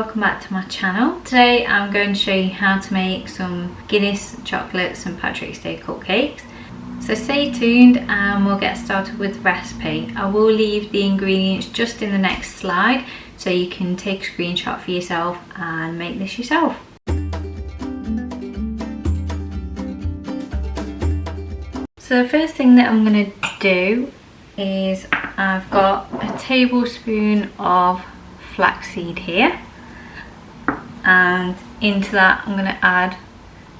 welcome back to my channel. Today I'm going to show you how to make some Guinness chocolate St. Patrick's Day cupcakes. So stay tuned and we'll get started with the recipe. I will leave the ingredients just in the next slide so you can take a screenshot for yourself and make this yourself. So the first thing that I'm going to do is I've got a tablespoon of flaxseed here, and into that I'm going to add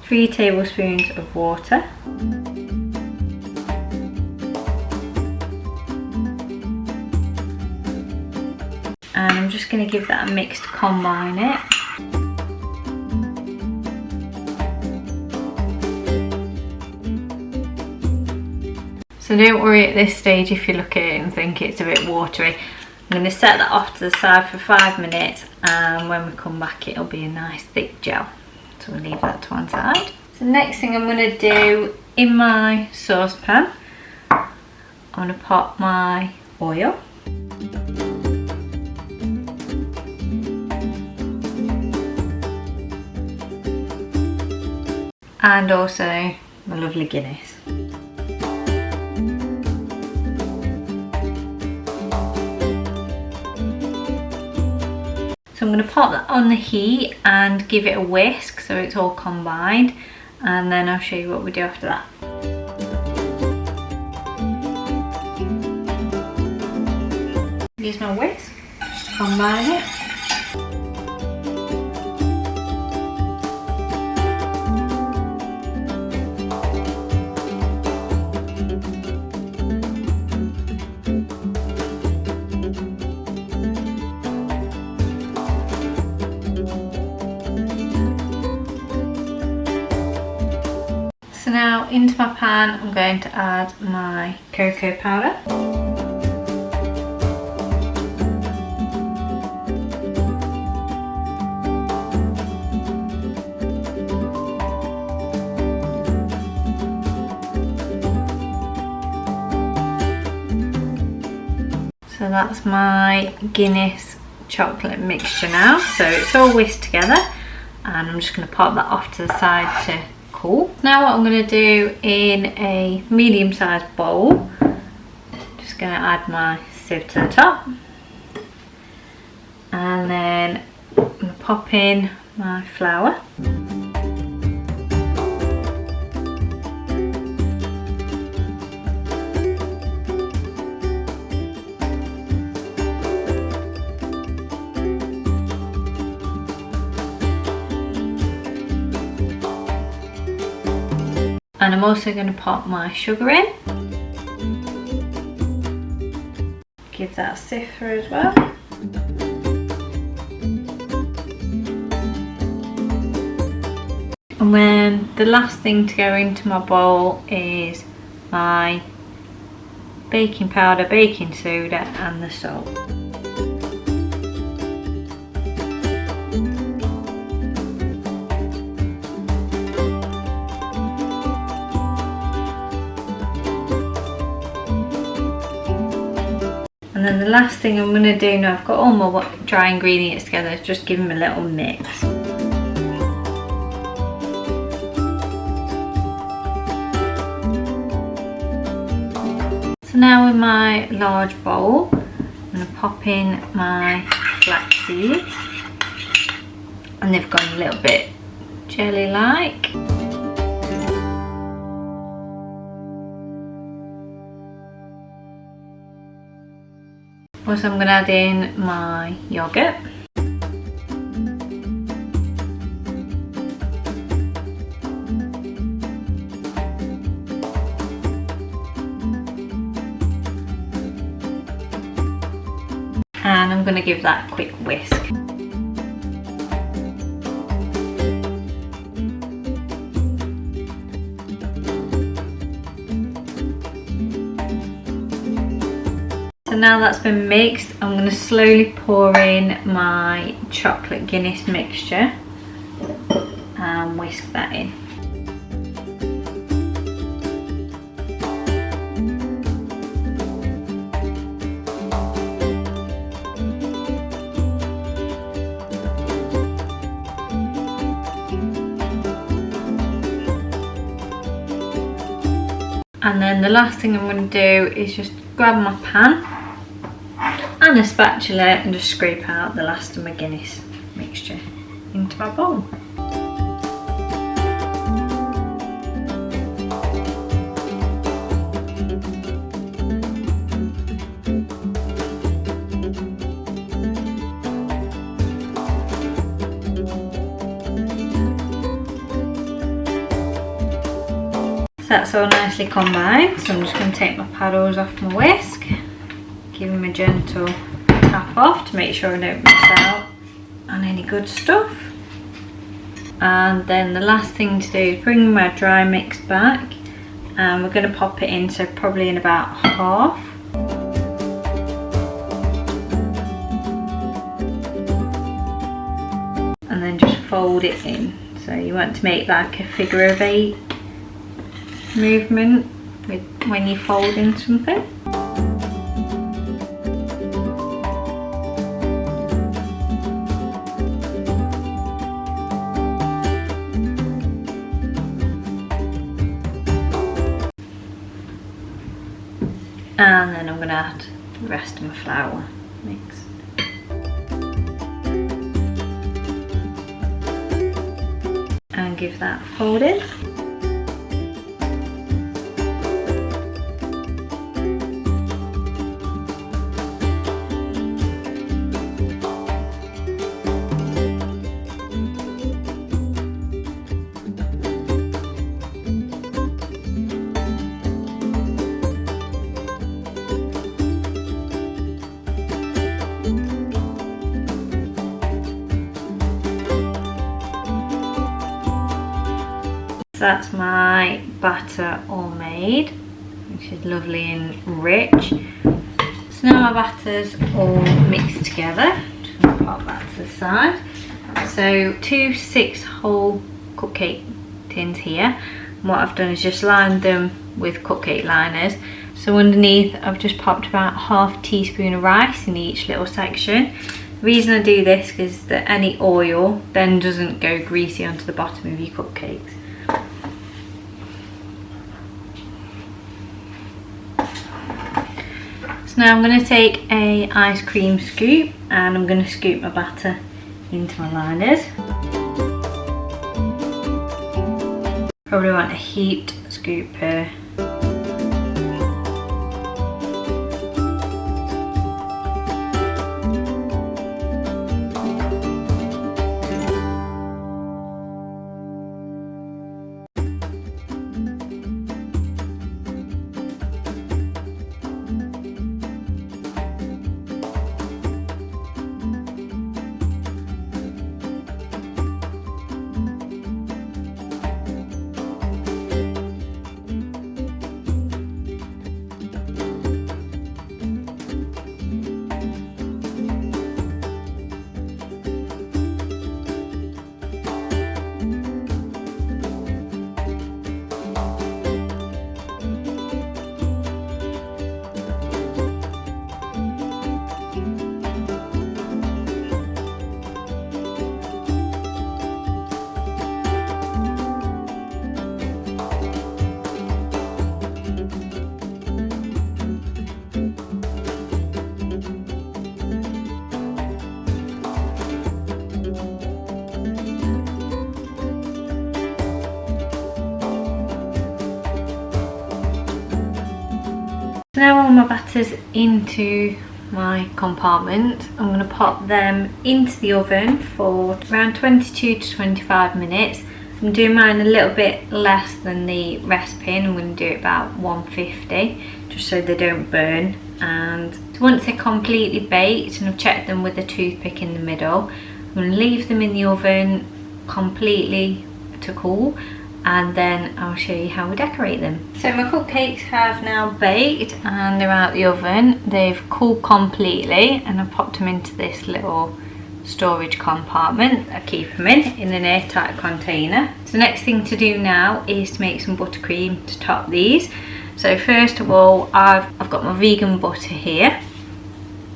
3 tablespoons of water. And I'm just going to give that a mix to combine it. So don't worry at this stage if you look at it and think it's a bit watery. I'm going to set that off to the side for 5 minutes, and when we come back it'll be a nice thick gel. So we'll leave that to one side. So the next thing I'm going to do, in my saucepan, I'm going to pop my oil. And also my lovely Guinness. So I'm going to pop that on the heat and give it a whisk so it's all combined, and then I'll show you what we do after that. Use my whisk, just combine it. So now into my pan I'm going to add my cocoa powder. So that's my Guinness chocolate mixture now. So it's all whisked together, and I'm just going to pop that off to the side to cool. Now what I'm going to do, in a medium-sized bowl, just going to add my sieve to the top, and then I'm going to pop in my flour. And I'm also going to pop my sugar in. Give that a sifter as well. And then the last thing to go into my bowl is my baking powder, baking soda and the salt. And then the last thing I'm going to do, now I've got all my dry ingredients together, is just give them a little mix. So now in my large bowl, I'm going to pop in my flax seeds, and they've gone a little bit jelly-like. Also, I'm going to add in my yoghurt. And I'm going to give that a quick whisk. So now that's been mixed, I'm going to slowly pour in my chocolate Guinness mixture and whisk that in. And then the last thing I'm going to do is just grab my pan and a spatula and just scrape out the last of my Guinness mixture into my bowl. So that's all nicely combined, so I'm just going to take my paddles off my whisk, give them a gentle tap off to make sure I don't miss out on any good stuff. And then the last thing to do is bring my dry mix back, and we're going to pop it in, so probably in about half. And then just fold it in. So you want to make like a figure of 8 movement with when you're folding something. And then I'm going to add the rest of my flour mix. And give that a fold in. That's my batter all made, which is lovely and rich. So now my batter's all mixed together. Just going to pop that to the side. So 2 6-hole cupcake tins here. And what I've done is just lined them with cupcake liners. So underneath I've just popped about ½ teaspoon of rice in each little section. The reason I do this is that any oil then doesn't go greasy onto the bottom of your cupcakes. So now I'm going to take a ice cream scoop and I'm going to scoop my batter into my liners. Probably want a heaped scoop per. So now all my batter's into my compartment. I'm going to pop them into the oven for around 22 to 25 minutes. I'm doing mine a little bit less than the recipe, and I'm going to do it about 150 just so they don't burn. And once they're completely baked and I've checked them with a toothpick in the middle, I'm going to leave them in the oven completely to cool, and then I'll show you how we decorate them. So my cupcakes have now baked and they're out the oven. They've cooled completely and I've popped them into this little storage compartment. I keep them in an airtight container. So the next thing to do now is to make some buttercream to top these. So first of all, I've got my vegan butter here.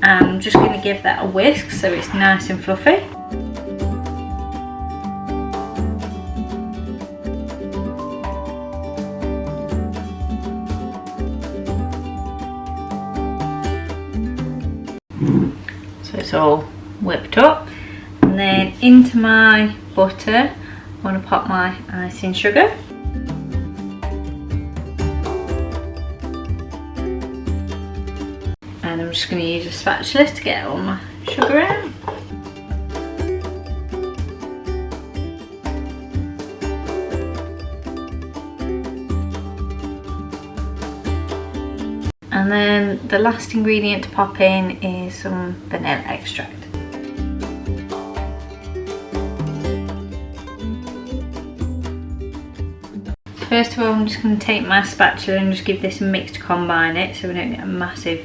I'm just going to give that a whisk so it's nice and fluffy. so it's all whipped up. And then into my butter I want to pop my icing sugar. And I'm just going to use a spatula to get all my sugar out. And then the last ingredient to pop in is some vanilla extract. First of all, I'm just going to take my spatula and just give this a mix to combine it so we don't get a massive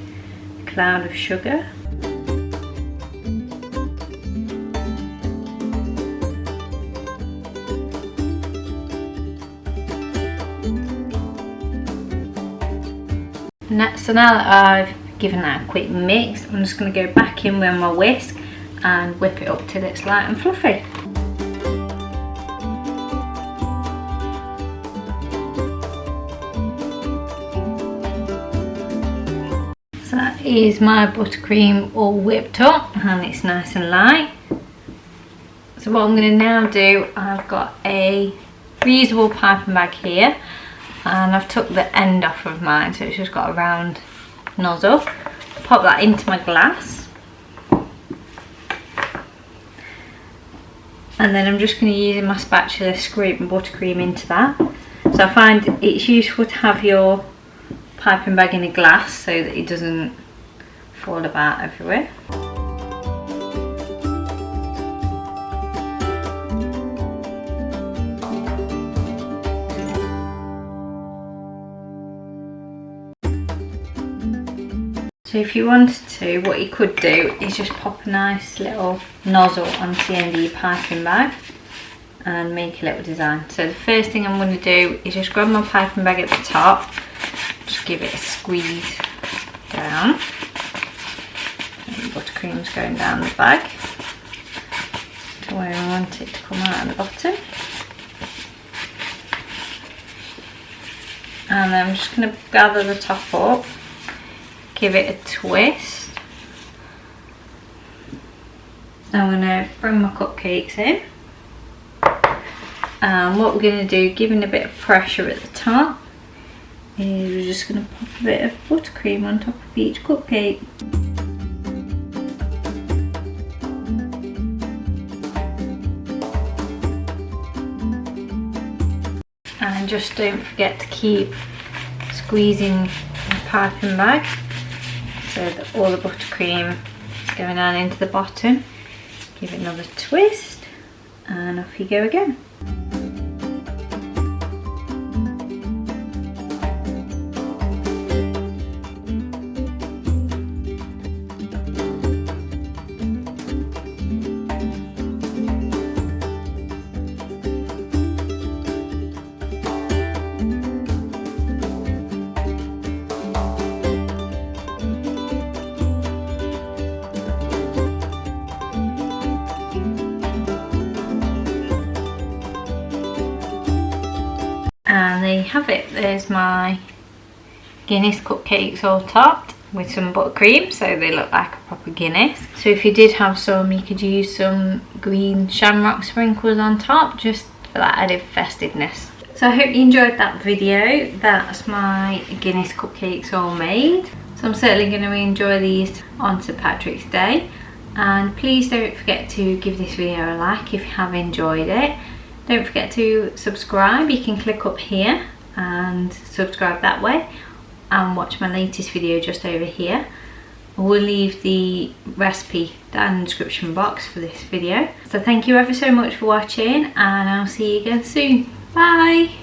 cloud of sugar. So now that I've given that a quick mix, I'm just going to go back in with my whisk and whip it up till it's light and fluffy. So that is my buttercream all whipped up and it's nice and light. So what I'm going to now do, I've got a reusable piping bag here. And I've took the end off of mine, so it's just got a round nozzle. Pop that into my glass. And then I'm just going to use my spatula scrape my buttercream into that. So I find it's useful to have your piping bag in a glass so that it doesn't fall about everywhere. So if you wanted to, what you could do is just pop a nice little nozzle onto the end of your piping bag and make a little design. So the first thing I'm going to do is just grab my piping bag at the top, just give it a squeeze down. And the buttercream's going down the bag to where I want it to come out at the bottom. And then I'm just going to gather the top up. Give it a twist. So I'm going to bring my cupcakes in. And what we're going to do, giving a bit of pressure at the top, is we're just going to pop a bit of buttercream on top of each cupcake. And just don't forget to keep squeezing the piping bag so that all the buttercream is going down into the bottom. Give it another twist and off you go again. And there you have it, there's my Guinness cupcakes all topped with some buttercream, so they look like a proper Guinness. So if you did have some, you could use some green shamrock sprinkles on top, just for that added festiveness. So I hope you enjoyed that video. That's my Guinness cupcakes all made. So I'm certainly going to enjoy these on St Patrick's Day. And please don't forget to give this video a like if you have enjoyed it. Don't forget to subscribe. You can click up here and subscribe that way and watch my latest video just over here. I will leave the recipe down in the description box for this video. So thank you ever so much for watching and I'll see you again soon. Bye!